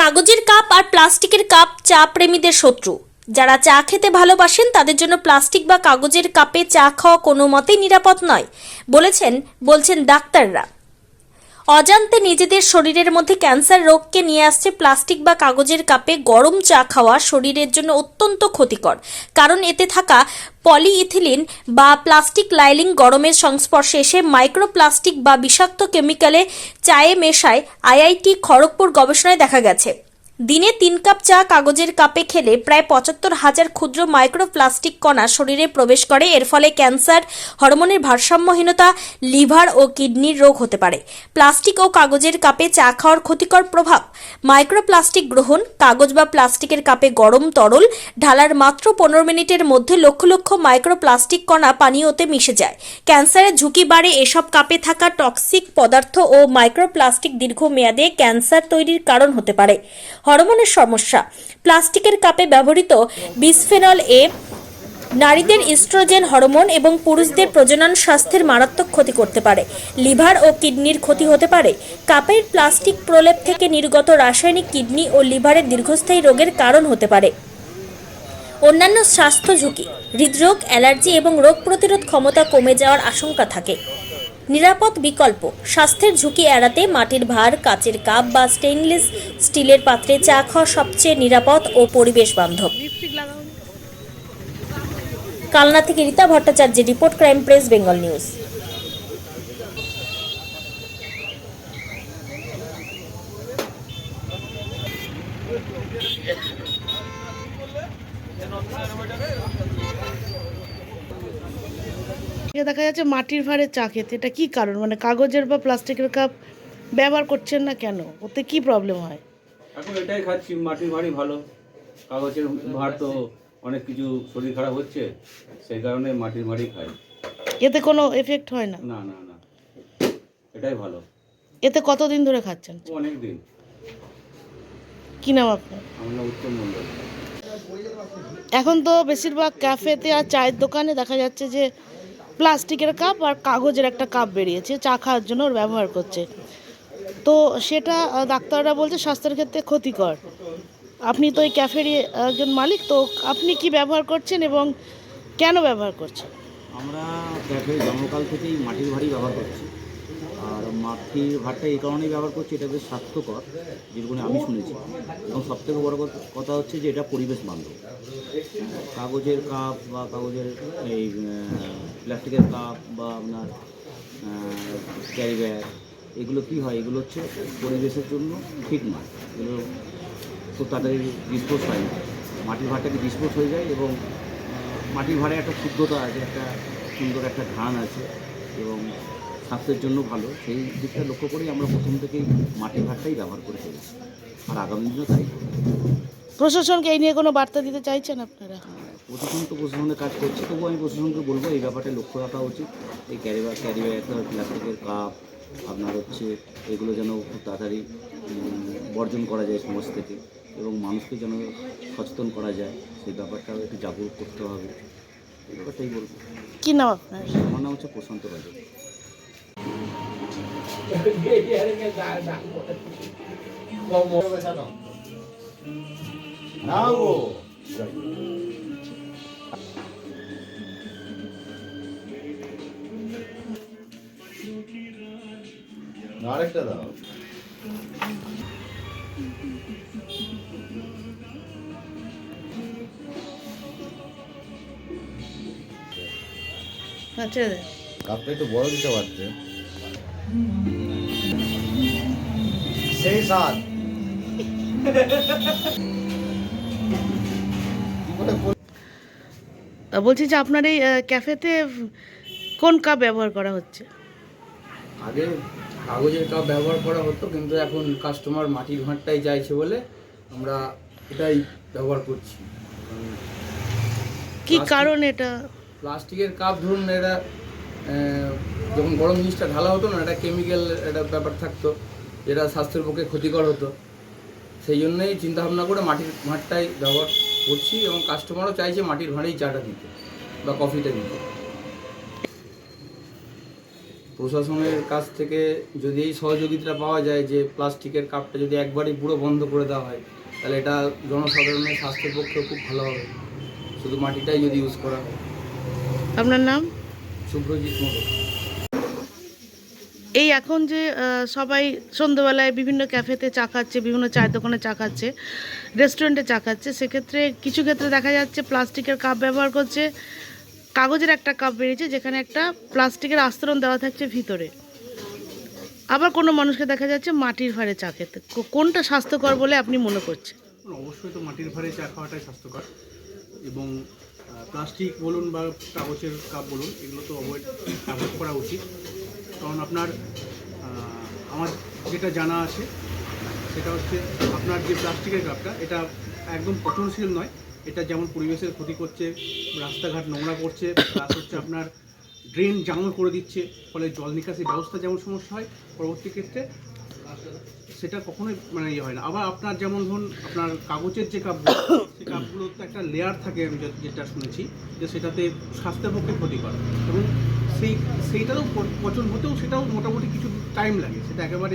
কাগজের কাপ আর প্লাস্টিকের কাপ চা প্রেমীদের শত্রু। যারা চা খেতে ভালোবাসেন তাদের জন্য প্লাস্টিক বা কাগজের কাপে চা খাওয়া কোনো মতেই নিরাপদ নয় বলছেন ডাক্তাররা। অজান্তে নিজেদের শরীরের মধ্যে ক্যান্সার রোগকে নিয়ে আসছে প্লাস্টিক বা কাগজের কাপে গরম চা খাওয়া শরীরের জন্য অত্যন্ত ক্ষতিকর, কারণ এতে থাকা পলিইথিলিন বা প্লাস্টিক লাইলিং গরমের সংস্পর্শে এসে মাইক্রোপ্লাস্টিক বা বিষাক্ত কেমিক্যালে চায়ে মেশায়। আইআইটি খড়গপুর গবেষণায় দেখা গেছে, দিনে 3 কাপ চা কাগজের কাপে খেলে প্রায় 75,000 ক্ষুদ্র মাইক্রোপ্লাস্টিক কণা শরীরে প্রবেশ করে। এর ফলে ক্যান্সার, হরমোনের ভারসাম্যহীনতা, লিভার ও কিডনির রোগ হতে পারে। প্লাস্টিক ও কাগজের কাপে চা খাওয়ার ক্ষতিকর প্রভাব: মাইক্রোপ্লাস্টিক গ্রহণ: কাগজ বা প্লাস্টিকের কাপে গরম তরল ঢালার মাত্র 15 মিনিটের মধ্যে লক্ষ লক্ষ মাইক্রোপ্লাস্টিক কণা পানীয়তে মিশে যায়। ক্যান্সারের ঝুঁকি বাড়ে। এসব কাপে থাকা টক্সিক পদার্থ ও মাইক্রোপ্লাস্টিক দীর্ঘমেয়াদে ক্যান্সার তৈরির কারণ হতে পারে। হরমোনের সমস্যা: প্লাস্টিকের কাপে ব্যবহৃত বিসফেনল এ নারীদের ইস্ট্রোজেন হরমোন এবং পুরুষদের প্রজনন স্বাস্থ্যের মারাত্মক ক্ষতি করতে পারে। লিভার ও কিডনির ক্ষতি হতে পারে। কাপের প্লাস্টিক প্রলেপ থেকে নির্গত রাসায়নিক কিডনি ও লিভারের দীর্ঘস্থায়ী রোগের কারণ হতে পারে। অন্যান্য স্বাস্থ্য ঝুঁকি: হৃদরোগ, অ্যালার্জি এবং রোগ প্রতিরোধ ক্ষমতা কমে যাওয়ার আশঙ্কা থাকে। নিরাপদ বিকল্প: স্বাস্থ্যের ঝুঁকি এড়াতে মাটির ভাঁড়, কাচের কাপ বা স্টেইনলেস স্টিলের পাত্রে চা খাওয়া সবচেয়ে নিরাপদ ও পরিবেশ বান্ধব। কালনা থেকে রীতা ভট্টাচার্যের report, crime press, Bengal news. দেখা যাচ্ছে মাটির ভাঁড়ে চা খেতে, এটা কি কারণ? মানে কাগজের বা প্লাস্টিকের কাপ ব্যবহার করছেন না কেন? ওতে কি প্রবলেম হয়? এখন এটাই খাচ্ছি, মাটির ভাঁড়ই ভালো। কাগজের ভাঁড় তো অনেক কিছু শরীর খারাপ হচ্ছে, সেই কারণে মাটির ভাঁড়ই খাই। এতে কোনো এফেক্ট হয় না? না না না, এটাই ভালো। এতে কতদিন ধরে খাচ্ছেন? অনেক দিন। কি নাম আপনার? আমার নাম উত্তম মণ্ডল। এখন তো বেশিরভাগ ক্যাফেতে আর চায়ের দোকানে দেখা যাচ্ছে যে প্লাস্টিকের কাপ আর কাগজের একটা কাপ বেরিয়েছে, চা খাওয়ার জন্য ওর ব্যবহার করছে। তো সেটা ডাক্তাররা বলছে স্বাস্থ্যের ক্ষেত্রে ক্ষতিকর। আপনি তো এই ক্যাফেরই একজন মালিক, তো আপনি কি ব্যবহার করছেন এবং কেন ব্যবহার করছেন? আমরা ক্যাফে জন্মকাল থেকেই মাটির ভাঁড়ই ব্যবহার করছি। আর মাটির ভাঁড়টা এই কারণেই ব্যবহার করছি, এটা বেশ স্বাস্থ্যকর, যেগুলো আমি শুনেছি। এবং সবথেকে বড় কথা হচ্ছে যে এটা পরিবেশ বান্ধব। কাগজের কাপ বা কাগজের এই প্লাস্টিকের কাপ বা আপনার ক্যারি ব্যাগ, এগুলো কী হয়, এগুলো হচ্ছে পরিবেশের জন্য ঠিক নয়। এগুলো খুব তাড়াতাড়ি ডিসপোজ হয় না। মাটির ভাঁড়টাকে ডিসপোজ হয়ে যায় এবং মাটির ভাঁড়ে একটা শুদ্ধতা আছে, একটা সুন্দর একটা ঘ্রাণ আছে এবং স্বাস্থ্যের জন্য ভালো। সেই দিকটা লক্ষ্য করেই আমরা প্রথম থেকেই মাটির ভাঁড়টাই ব্যবহার করে চলেছি, আর আগামী দিনও তাই করব। প্রশাসনকে এই নিয়ে কোনো বার্তা দিতে চাইছেন আপনারা? প্রশাসন তো প্রশাসনের কাজ করছে, তবুও আমি প্রশাসনকে বলবো এই ব্যাপারটা লক্ষ্য রাখা উচিত। এই ক্যারি ব্যাগ প্লাস্টিকের কাপ আপনার হচ্ছে এগুলো যেন খুব তাড়াতাড়ি বর্জন করা যায় সমাজ থেকে, এবং মানুষকে যেন সচেতন করা যায়, সেই ব্যাপারটাও একটু জাগরুক করতে হবে। এই ব্যাপারটাই বলবো। কি নাম আপনার? আমার নাম হচ্ছে প্রশান্ত রাজা। আরেকটা দাও। আচ্ছা, কাপটা একটু বড় দিতে পারছে। সেই স্বাদ। বলছি যে আপনার এই ক্যাফেতে কোন কাপ ব্যবহার করা হচ্ছে? আগে কাগজের কাপ ব্যবহার করা হতো, কিন্তু এখন কাস্টমার মাটির ভাঁড়টাই চাইছে বলে আমরা এটাই ব্যবহার করছি। কি কারণ এটা? প্লাস্টিকের কাপ ধরুন, এটা যখন গরম জিনিসটা ঢালা হতো না, এটা কেমিক্যাল একটা ব্যাপার থাকতো, যেটা স্বাস্থ্যের পক্ষে ক্ষতিকর হতো। সেই জন্যই চিন্তাভাবনা করে মাটির ভাঁড়টাই ব্যবহার করছি, এবং কাস্টমারও চাইছে মাটির ভাঁড়েই চাটা দিতে বা কফিটা দিতে। প্রশাসনের কাছ থেকে যদি এই সহযোগিতা পাওয়া যায় যে প্লাস্টিকের কাপটা যদি একবারই পুরো বন্ধ করে দেওয়া হয়, তাহলে এটা জনসাধারণের স্বাস্থ্যের পক্ষেও খুব ভালো হবে। শুধু মাটিটাই যদি ইউজ করা হয়। আপনার নাম? শুভ্রজিৎ মোদক। এই এখন যে সবাই সন্ধ্যেবেলায় বিভিন্ন ক্যাফেতে চা খাচ্ছে, বিভিন্ন চায়ের দোকানে চা খাচ্ছে, রেস্টুরেন্টে চা খাচ্ছে, সেক্ষেত্রে কিছু ক্ষেত্রে দেখা যাচ্ছে প্লাস্টিকের কাপ ব্যবহার করছে। কাগজের একটা কাপ বেরিয়েছে যেখানে একটা প্লাস্টিকের আস্তরণ দেওয়া থাকছে ভিতরে। আবার কোনো মানুষকে দেখা যাচ্ছে মাটির ভাঁড়ে চা খেতে। কোনটা স্বাস্থ্যকর বলে আপনি মনে করছেন? অবশ্যই তো মাটির ভাঁড়ে চা খাওয়াটাই স্বাস্থ্যকর, এবং প্লাস্টিক বলুন বা কাগজের কাপ বলুন, এগুলো তো অ্যাভয়েড করা উচিত। কারণ আমার যেটা জানা আছে সেটা হচ্ছে আপনার যে প্লাস্টিকের কাপটা, এটা একদম পচনশীল নয়। এটা যেমন পরিবেশের ক্ষতি করছে, রাস্তাঘাট নোংরা করছে, প্লাস হচ্ছে আপনার ড্রেন জাম করে দিচ্ছে, ফলে জল নিকাশি ব্যবস্থা যেমন সমস্যা হয়, পরবর্তী ক্ষেত্রে সেটা কখনোই ইয়ে হয় না। আবার আপনার যেমন ধরুন আপনার কাগজের যে কাপগুলো, সেই কাপগুলোর তো একটা লেয়ার থাকে, আমি যেটা শুনেছি যে সেটাতে স্বাস্থ্যের পক্ষে ক্ষতিকর, এবং সেইটারও পচন হতেও সেটাও মোটামুটি কিছু টাইম লাগে, সেটা একেবারে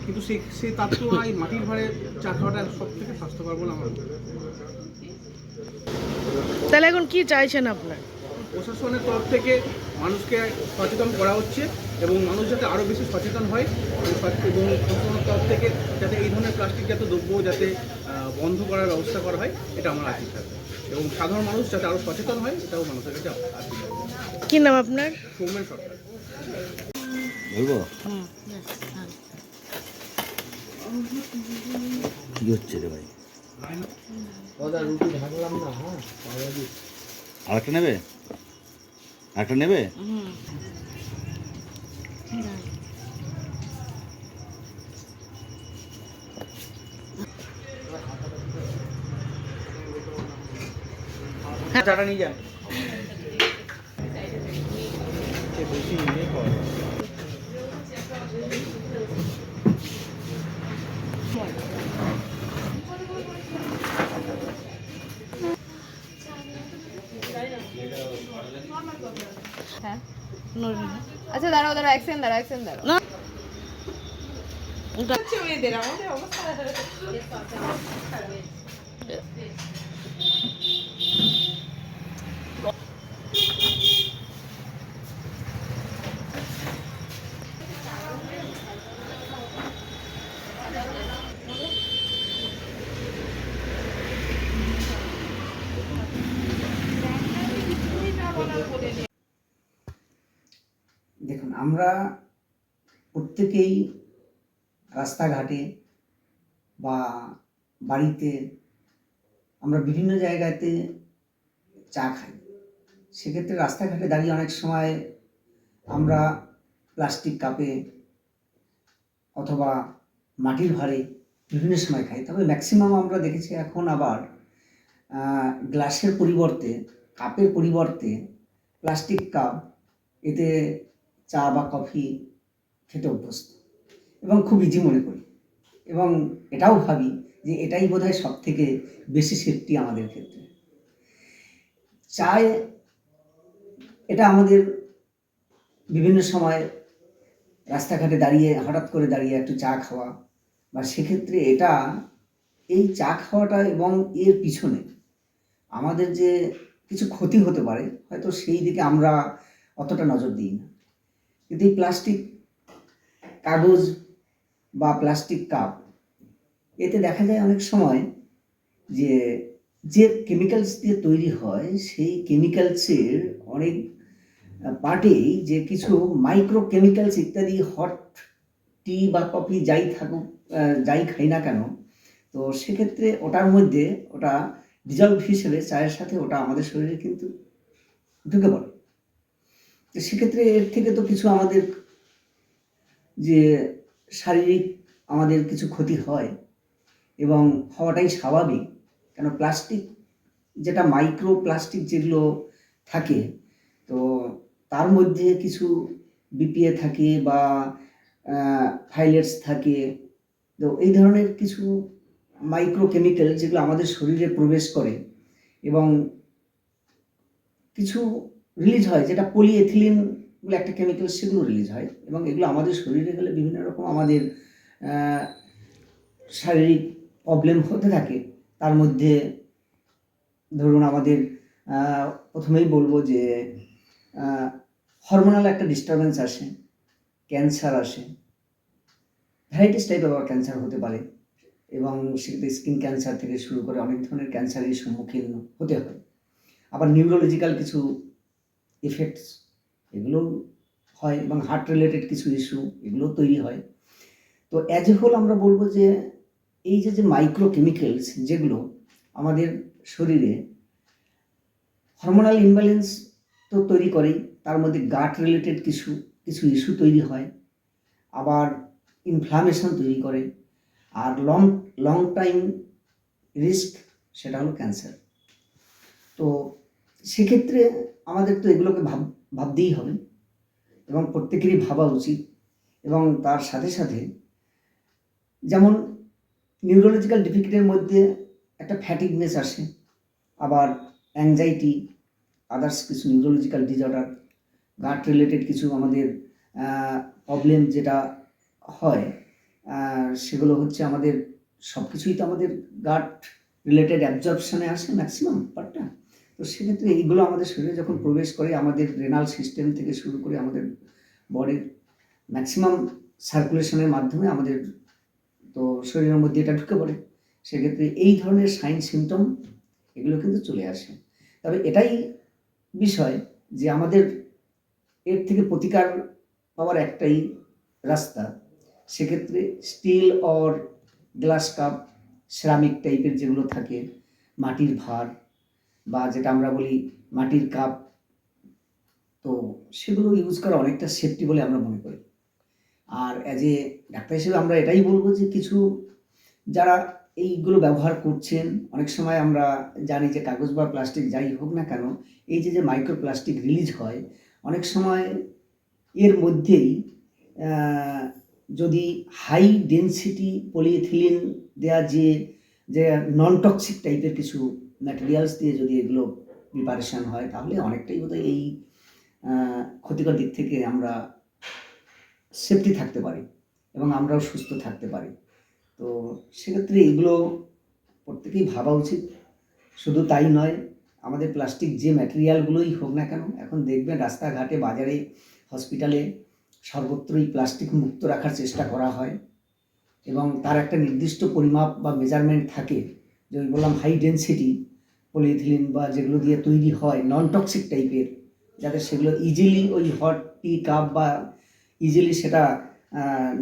কিন্তু সেই তার তুলনায় মাটির ভাঁড়ে চা খাওয়াটা সব থেকে স্বাস্থ্যকর বলে আমার মনে হয়। তাহলে এখন কি চাইছেন আপনার? প্রশাসনের তরফ থেকে মানুষকে সচেতন করা হচ্ছে, এবং মানুষ যাতে আরও বেশি সচেতন হয়, এবং প্রশাসনের তরফ থেকে যাতে এই ধরনের প্লাস্টিকজাত দ্রব্য যাতে বন্ধ করার ব্যবস্থা করা হয়, এটা আমার আশীর্বাদ থাকবে, এবং সাধারণ মানুষ যাতে আরও সচেতন হয়, এটাও মানুষের কাছে আশীর্বাদ। কি নাম আপনার? সৌমেন সরকার। বলবো কি হচ্ছে রে ভাই? আরেকটা নেবে? আরেকটা নেবে? চাটা নিয়ে যান। হ্যাঁ আচ্ছা দাঁড়াও এক সেকেন্ড দাঁড়াও। না দেখুন, আমরা প্রত্যেকেই রাস্তাঘাটে বা বাড়িতে আমরা বিভিন্ন জায়গাতে চা খাই। সেক্ষেত্রে রাস্তাঘাটে দাঁড়িয়ে অনেক সময় আমরা প্লাস্টিক কাপে অথবা মাটির ভাঁড়ে বিভিন্ন সময় খাই। তবে ম্যাক্সিমাম আমরা দেখেছি এখন আবার গ্লাসের পরিবর্তে, কাপের পরিবর্তে প্লাস্টিক কাপ, এতে চা বা কফি খেতে অভ্যস্ত, এবং খুব ইজি মনে করি, এবং এটাও ভাবি যে এটাই বোধহয় সব থেকে বেশি সেফটি আমাদের ক্ষেত্রে। চায় এটা আমাদের বিভিন্ন সময় রাস্তাঘাটে দাঁড়িয়ে হঠাৎ করে দাঁড়িয়ে একটু চা খাওয়া, বা সেক্ষেত্রে এই চা খাওয়াটা এবং এর পিছনে আমাদের যে কিছু ক্ষতি হতে পারে, হয়তো সেই দিকে আমরা অতটা নজর দিই না। কিন্তু এই প্লাস্টিক কাগজ বা প্লাস্টিক কাপ, এতে দেখা যায় অনেক সময় যে কেমিক্যালস দিয়ে তৈরি হয়, সেই কেমিক্যালসের অনেক পার্টেই যে কিছু মাইক্রো কেমিক্যালস ইত্যাদি, হট টি বা কফি যাই থাকুক, যাই খাই না কেন, তো সেক্ষেত্রে ওটার মধ্যে ওটা ডিজলভ হিসেবে চায়ের সাথে ওটা আমাদের শরীরে কিন্তু ঢুকে পড়ে। তো সেক্ষেত্রে এর থেকে তো কিছু আমাদের যে শারীরিক আমাদের কিছু ক্ষতি হয়, এবং হওয়াটাই স্বাভাবিক। কেন প্লাস্টিক যেটা মাইক্রো প্লাস্টিক যেগুলো থাকে, তো তার মধ্যে কিছু বিপিএ থাকে বা ফাইলেটস থাকে, তো এই ধরনের কিছু মাইক্রো কেমিক্যাল যেগুলো আমাদের শরীরে প্রবেশ করে এবং কিছু রিলিজ হয়, যেটা পলিএথিলিন বলে একটা কেমিক্যাল, সেগুলো রিলিজ হয় এবং এগুলো আমাদের শরীরে গেলে বিভিন্ন রকম আমাদের শারীরিক প্রবলেম হতে থাকে। তার মধ্যে ধরুন আমাদের প্রথমেই বলবো যে হরমোনাল একটা ডিস্টারবেন্স আসে, ক্যান্সার আসে, ভ্যারাইটিস টাইপ আবার ক্যান্সার হতে পারে এবং সেক্ষেত্রে স্কিন ক্যান্সার থেকে শুরু করে অনেক ধরনের ক্যান্সারের সম্মুখীন হতে হয়। আবার নিউরোলজিক্যাল কিছু ইফেক্টস এগুলো হয় এবং হার্ট রিলেটেড কিছু ইস্যু এগুলো তৈরি হয়। তো অ্যাজ এ হোল আমরা বলবো যে এই যে মাইক্রো কেমিক্যালস যেগুলো আমাদের শরীরে হরমোনাল ইমব্যালেন্স তো তৈরি করেই, তার মধ্যে গাট রিলেটেড কিছু ইস্যু তৈরি হয়, আবার ইনফ্লামেশন তৈরি করে, আর লং টাইম রিস্ক সেটা হলো ক্যান্সার। তো সেক্ষেত্রে আমাদের তো এগুলোকে ভাবতেই হবে এবং প্রত্যেকেরই ভাবা উচিত। এবং তার সাথে সাথে যেমন নিউরোলজিক্যাল ডিফিকাল্টির মধ্যে একটা ফ্যাটিগনেস আসে, আবার অ্যাংজাইটি, আদার্স কিছু নিউরোলজিক্যাল ডিসঅর্ডার, গাট রিলেটেড কিছু আমাদের প্রবলেম যেটা হয়, সেগুলো হচ্ছে আমাদের সব কিছুই তো আমাদের গাট রিলেটেড অ্যাবজর্পশনে আসে ম্যাক্সিমাম পার্টটা। তো সেক্ষেত্রে এইগুলো আমাদের শরীরে যখন প্রবেশ করে আমাদের রেনাল সিস্টেম থেকে শুরু করে আমাদের বডির ম্যাক্সিমাম সার্কুলেশনের মাধ্যমে আমাদের তো শরীরের মধ্যে এটা ঢুকে পড়ে। সেক্ষেত্রে এই ধরনের সাইন সিমটম এগুলো কিন্তু চলে আসে। তবে এটাই বিষয় যে আমাদের এর থেকে প্রতিকার পাওয়ার একটাই রাস্তা, সেক্ষেত্রে steel or glass cup, ceramic টাইপের যেগুলো থাকে, মাটির ভাঁড় বা যেটা আমরা বলি মাটির কাপ, তো সেগুলো ইউজ করা অনেকটা সেফটি বলে আমরা মনে করি। আর অ্যাজ এ ডাক্তার হিসেবে আমরা এটাই বলবো যে কিছু যারা এইগুলো ব্যবহার করছেন, অনেক সময় আমরা জানি যে কাগজ বা প্লাস্টিক যাই হোক না কেন, এই যে মাইক্রো প্লাস্টিক রিলিজ হয় অনেক সময় এর মধ্যেই যদি হাই ডেনসিটি পলিইথিলিন দেওয়া যে নন টক্সিক টাইপের কিছু ম্যাটেরিয়ালস দিয়ে যদি এগুলো প্রিপারেশান হয় তাহলে অনেকটাই বোধহয় এই ক্ষতিকর দিক থেকে আমরা সেফটি থাকতে পারি এবং আমরাও সুস্থ থাকতে পারি। তো সেক্ষেত্রে এগুলো প্রত্যেকেই ভাবা উচিত। শুধু তাই নয়, আমাদের প্লাস্টিক যে ম্যাটেরিয়ালগুলোই হোক না কেন, এখন দেখবেন রাস্তাঘাটে, বাজারে, হসপিটালে সর্বত্রই প্লাস্টিক মুক্ত রাখার চেষ্টা করা হয় এবং তার একটা নির্দিষ্ট পরিমাপ বা মেজারমেন্ট থাকে, যে ওই বললাম হাই ডেনসিটি পলিইথিলিন বা যেগুলো দিয়ে তৈরি হয় নন টক্সিক টাইপের, যাতে সেগুলো ইজিলি ওই হট টি কাপ বা ইজিলি সেটা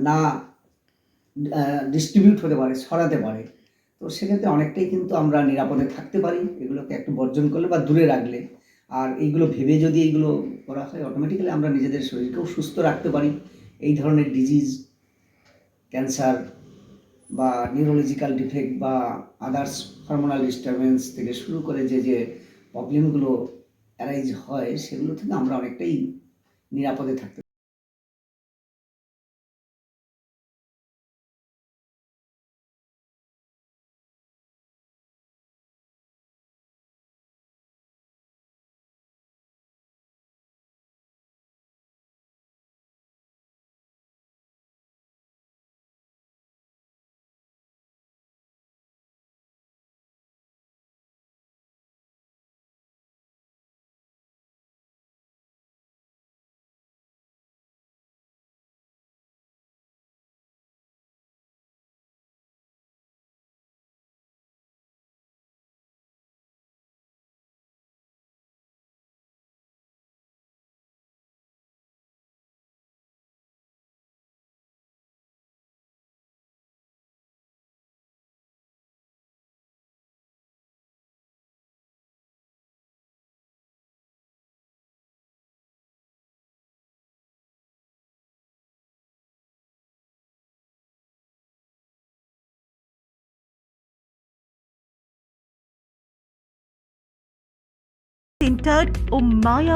না ডিস্ট্রিবিউট হতে পারে, ছড়াতে পারে। তো সেক্ষেত্রে অনেকটাই কিন্তু আমরা নিরাপদে থাকতে পারি এগুলোকে একটু বর্জন করলে বা দূরে রাখলে। আর এইগুলো ভেবে যদি এইগুলো করা হয়, অটোমেটিক্যালি আমরা নিজেদের শরীরকেও সুস্থ রাখতে পারি এই ধরনের ডিজিজ, ক্যান্সার বা নিউরোলজিক্যাল ডিফেক্ট বা আদার্স হরমোনাল ডিস্টারবেন্স থেকে শুরু করে যে প্রবলেমগুলো অ্যারাইজ হয় সেগুলো থেকে আমরা অনেকটাই নিরাপদে থাকতে পারি। centered ও মায়া